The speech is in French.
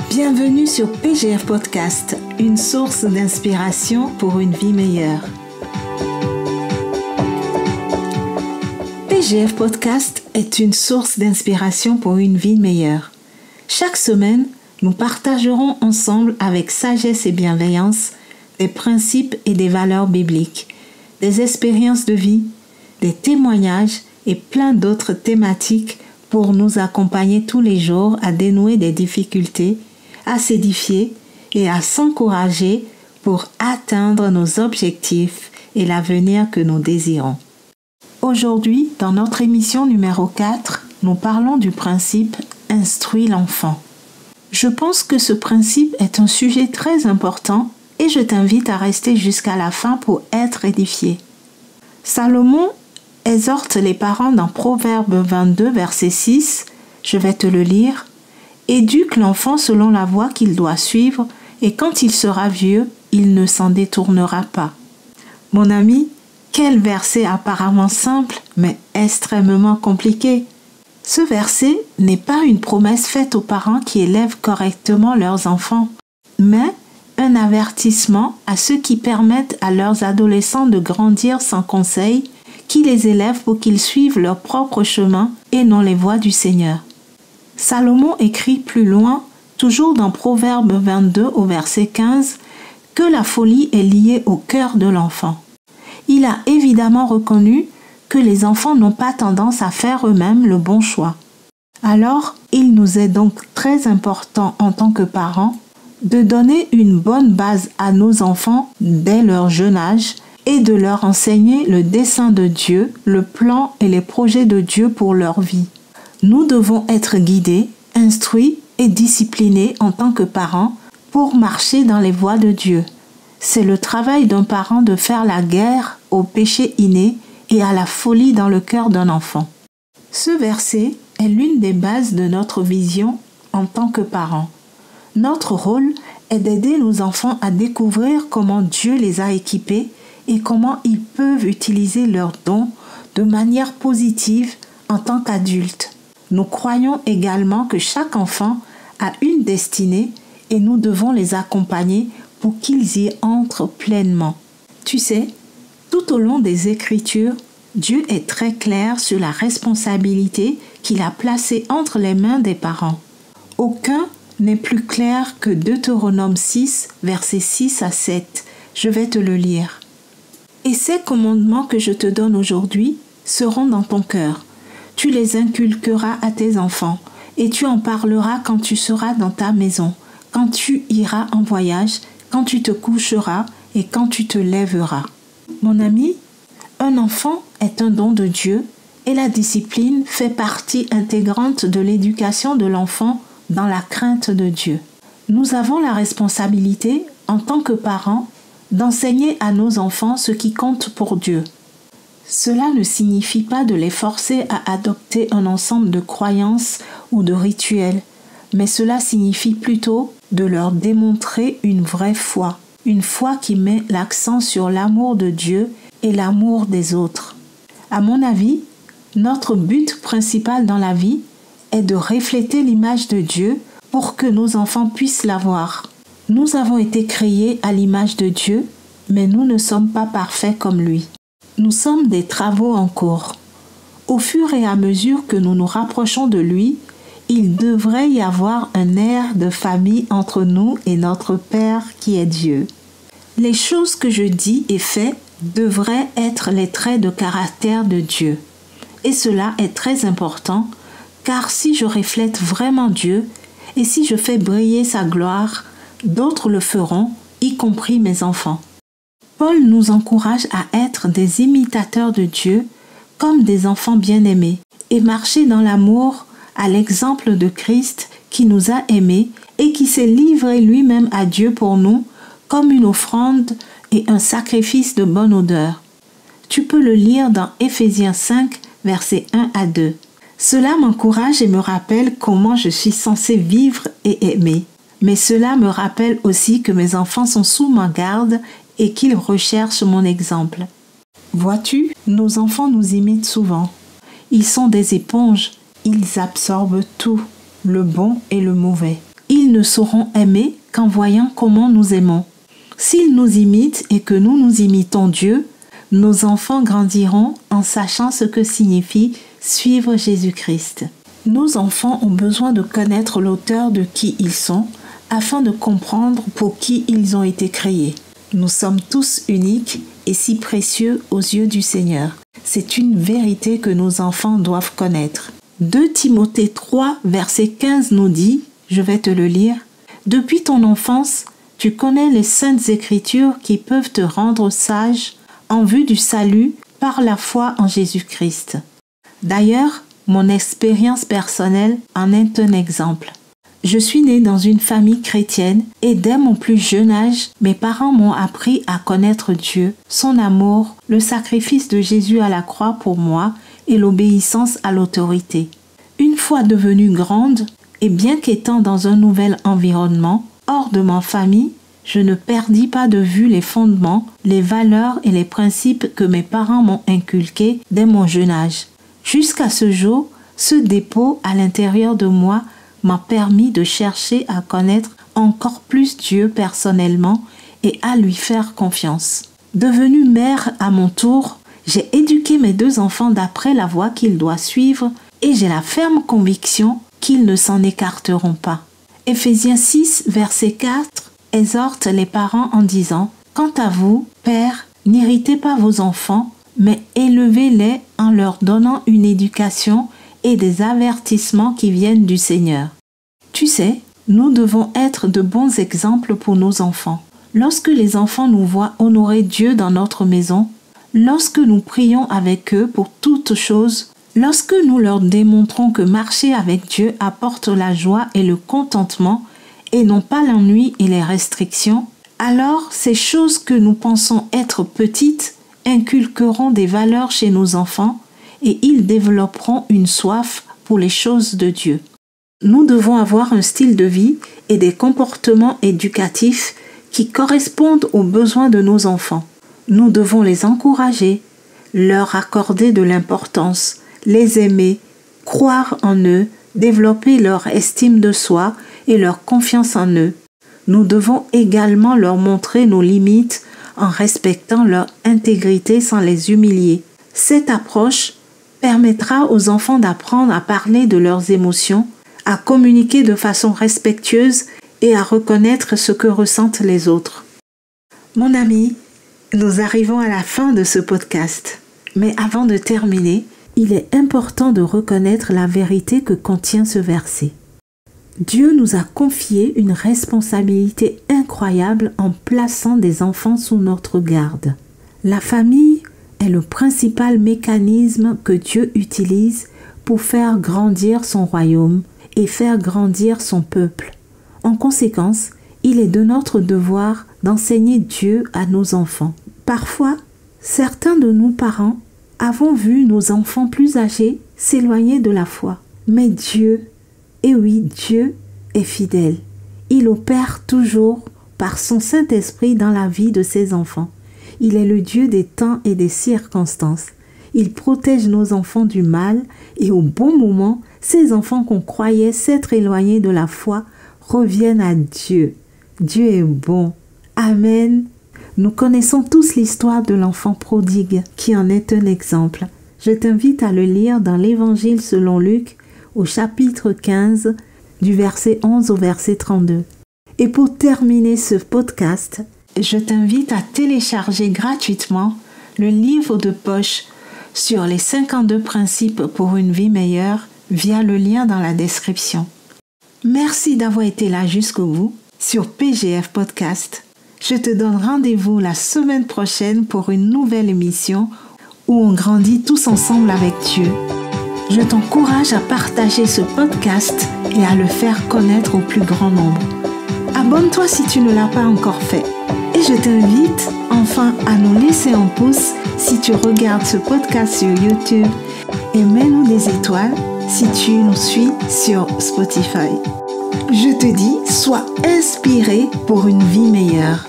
Bienvenue sur PGF Podcast, une source d'inspiration pour une vie meilleure. PGF Podcast est une source d'inspiration pour une vie meilleure. Chaque semaine, nous partagerons ensemble avec sagesse et bienveillance des principes et des valeurs bibliques, des expériences de vie, des témoignages et plein d'autres thématiques pour nous accompagner tous les jours à dénouer des difficultés, à s'édifier et à s'encourager pour atteindre nos objectifs et l'avenir que nous désirons. Aujourd'hui, dans notre émission numéro 4, nous parlons du principe « Instruis l'enfant ». Je pense que ce principe est un sujet très important et je t'invite à rester jusqu'à la fin pour être édifié. Salomon exhorte les parents dans Proverbe 22, verset 6, je vais te le lire, « Éduque l'enfant selon la voie qu'il doit suivre, et quand il sera vieux, il ne s'en détournera pas. » Mon ami, quel verset apparemment simple, mais extrêmement compliqué. Ce verset n'est pas une promesse faite aux parents qui élèvent correctement leurs enfants, mais un avertissement à ceux qui permettent à leurs adolescents de grandir sans conseil, qui les élèvent pour qu'ils suivent leur propre chemin et non les voies du Seigneur. Salomon écrit plus loin, toujours dans Proverbe 22 au verset 15, que la folie est liée au cœur de l'enfant. Il a évidemment reconnu que les enfants n'ont pas tendance à faire eux-mêmes le bon choix. Alors, il nous est donc très important en tant que parents de donner une bonne base à nos enfants dès leur jeune âge et de leur enseigner le dessein de Dieu, le plan et les projets de Dieu pour leur vie. Nous devons être guidés, instruits et disciplinés en tant que parents pour marcher dans les voies de Dieu. C'est le travail d'un parent de faire la guerre au péché inné et à la folie dans le cœur d'un enfant. Ce verset est l'une des bases de notre vision en tant que parents. Notre rôle est d'aider nos enfants à découvrir comment Dieu les a équipés et comment ils peuvent utiliser leurs dons de manière positive en tant qu'adultes. Nous croyons également que chaque enfant a une destinée et nous devons les accompagner pour qu'ils y entrent pleinement. Tu sais, tout au long des Écritures, Dieu est très clair sur la responsabilité qu'il a placée entre les mains des parents. Aucun n'est plus clair que Deutéronome 6, versets 6 à 7. Je vais te le lire. « Et ces commandements que je te donne aujourd'hui seront dans ton cœur. Tu les inculqueras à tes enfants, et tu en parleras quand tu seras dans ta maison, quand tu iras en voyage, quand tu te coucheras et quand tu te lèveras. » Mon ami, un enfant est un don de Dieu et la discipline fait partie intégrante de l'éducation de l'enfant dans la crainte de Dieu. Nous avons la responsabilité, en tant que parents, d'enseigner à nos enfants ce qui compte pour Dieu. Cela ne signifie pas de les forcer à adopter un ensemble de croyances ou de rituels, mais cela signifie plutôt de leur démontrer une vraie foi, une foi qui met l'accent sur l'amour de Dieu et l'amour des autres. À mon avis, notre but principal dans la vie est de refléter l'image de Dieu pour que nos enfants puissent la voir. Nous avons été créés à l'image de Dieu, mais nous ne sommes pas parfaits comme lui. Nous sommes des travaux en cours. Au fur et à mesure que nous nous rapprochons de lui, il devrait y avoir un air de famille entre nous et notre Père qui est Dieu. Les choses que je dis et fais devraient être les traits de caractère de Dieu. Et cela est très important, car si je reflète vraiment Dieu et si je fais briller sa gloire, d'autres le feront, y compris mes enfants. Paul nous encourage à être des imitateurs de Dieu comme des enfants bien-aimés et marcher dans l'amour à l'exemple de Christ qui nous a aimés et qui s'est livré lui-même à Dieu pour nous comme une offrande et un sacrifice de bonne odeur. Tu peux le lire dans Éphésiens 5, versets 1 à 2. Cela m'encourage et me rappelle comment je suis censé vivre et aimer. Mais cela me rappelle aussi que mes enfants sont sous ma garde et qu'ils recherchent mon exemple. Vois-tu, nos enfants nous imitent souvent. Ils sont des éponges, ils absorbent tout, le bon et le mauvais. Ils ne sauront aimer qu'en voyant comment nous aimons. S'ils nous imitent et que nous imitons Dieu, nos enfants grandiront en sachant ce que signifie suivre Jésus-Christ. Nos enfants ont besoin de connaître l'auteur de qui ils sont afin de comprendre pour qui ils ont été créés. Nous sommes tous uniques et si précieux aux yeux du Seigneur. C'est une vérité que nos enfants doivent connaître. 2 Timothée 3, verset 15 nous dit, je vais te le lire, « Depuis ton enfance, tu connais les saintes écritures qui peuvent te rendre sage en vue du salut par la foi en Jésus-Christ. » D'ailleurs, mon expérience personnelle en est un exemple. Je suis née dans une famille chrétienne et dès mon plus jeune âge, mes parents m'ont appris à connaître Dieu, son amour, le sacrifice de Jésus à la croix pour moi et l'obéissance à l'autorité. Une fois devenue grande, et bien qu'étant dans un nouvel environnement, hors de ma famille, je ne perdis pas de vue les fondements, les valeurs et les principes que mes parents m'ont inculqués dès mon jeune âge. Jusqu'à ce jour, ce dépôt à l'intérieur de moi m'a permis de chercher à connaître encore plus Dieu personnellement et à lui faire confiance. Devenue mère à mon tour, j'ai éduqué mes 2 enfants d'après la voie qu'ils doivent suivre et j'ai la ferme conviction qu'ils ne s'en écarteront pas. Éphésiens 6, verset 4 exhorte les parents en disant « Quant à vous, pères, n'irritez pas vos enfants, mais élevez-les en leur donnant une éducation et des avertissements qui viennent du Seigneur. » Tu sais, nous devons être de bons exemples pour nos enfants. Lorsque les enfants nous voient honorer Dieu dans notre maison, lorsque nous prions avec eux pour toutes choses, lorsque nous leur démontrons que marcher avec Dieu apporte la joie et le contentement et non pas l'ennui et les restrictions, alors ces choses que nous pensons être petites inculqueront des valeurs chez nos enfants et ils développeront une soif pour les choses de Dieu. Nous devons avoir un style de vie et des comportements éducatifs qui correspondent aux besoins de nos enfants. Nous devons les encourager, leur accorder de l'importance, les aimer, croire en eux, développer leur estime de soi et leur confiance en eux. Nous devons également leur montrer nos limites en respectant leur intégrité sans les humilier. Cette approche permettra aux enfants d'apprendre à parler de leurs émotions, à communiquer de façon respectueuse et à reconnaître ce que ressentent les autres. Mon ami, nous arrivons à la fin de ce podcast. Mais avant de terminer, il est important de reconnaître la vérité que contient ce verset. Dieu nous a confié une responsabilité incroyable en plaçant des enfants sous notre garde. La famille est le principal mécanisme que Dieu utilise pour faire grandir son royaume et faire grandir son peuple. En conséquence, il est de notre devoir d'enseigner Dieu à nos enfants. Parfois, certains de nous parents avons vu nos enfants plus âgés s'éloigner de la foi. Mais Dieu, et oui, Dieu est fidèle. Il opère toujours par son Saint-Esprit dans la vie de ses enfants. Il est le Dieu des temps et des circonstances. Il protège nos enfants du mal et au bon moment, ces enfants qu'on croyait s'être éloignés de la foi reviennent à Dieu. Dieu est bon. Amen. Nous connaissons tous l'histoire de l'enfant prodigue qui en est un exemple. Je t'invite à le lire dans l'Évangile selon Luc au chapitre 15 du verset 11 au verset 32. Et pour terminer ce podcast, je t'invite à télécharger gratuitement le livre de poche sur les 52 principes pour une vie meilleure via le lien dans la description. Merci d'avoir été là jusqu'au bout sur PGF Podcast. Je te donne rendez-vous la semaine prochaine pour une nouvelle émission où on grandit tous ensemble avec Dieu. Je t'encourage à partager ce podcast et à le faire connaître au plus grand nombre. Abonne-toi si tu ne l'as pas encore fait. Et je t'invite enfin à nous laisser un pouce si tu regardes ce podcast sur YouTube et mets-nous des étoiles si tu nous suis sur Spotify. Je te dis, sois inspiré pour une vie meilleure.